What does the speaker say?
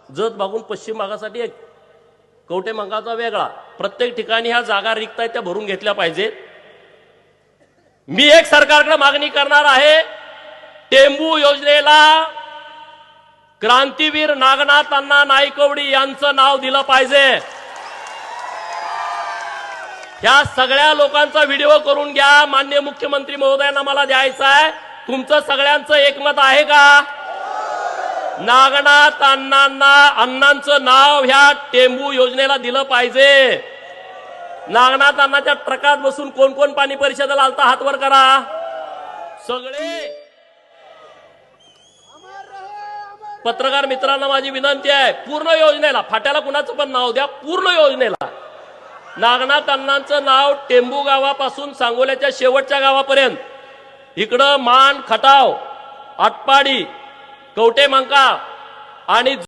जत बागून पश्चिम भागासाठी एक, कवठे मंकाळचा वेगळा. प्रत्येक ठिकाणी ह्या जागा रिक्त आहेत त्या भरून घेतल्या पाहिजेत. मी एक सरकारकडे मागणी करणार आहे, टेंबू योजनेला क्रांतीवीर नागनाथ अण्णा नाईकवडी यांचं नाव दिलं पाहिजे. ह्या सगळ्या लोकांचा व्हिडिओ करून घ्या. माननीय मुख्यमंत्री महोदयांना मला द्यायचा आहे. तुमचं सगळ्यांचं एकमत आहे का? नागनाथ अण्णांचं नाव ह्या टेंबू योजनेला दिलं पाहिजे. नागनाथ अण्णाच्या ट्रकात बसून कोण कोण पाणी परिषदेला आलता हात वर करा. सगळे पत्रकार मित्रांना माझी विनंती आहे, पूर्ण योजनेला, फाट्याला कुणाचं पण नाव द्या, पूर्ण योजनेला नागनाथ अण्णांचं नाव टेंबू गावापासून सांगोल्याच्या शेवटच्या गावापर्यंत, इकडं मान, खटाव, आटपाडी, कवठे मंकाळ आणि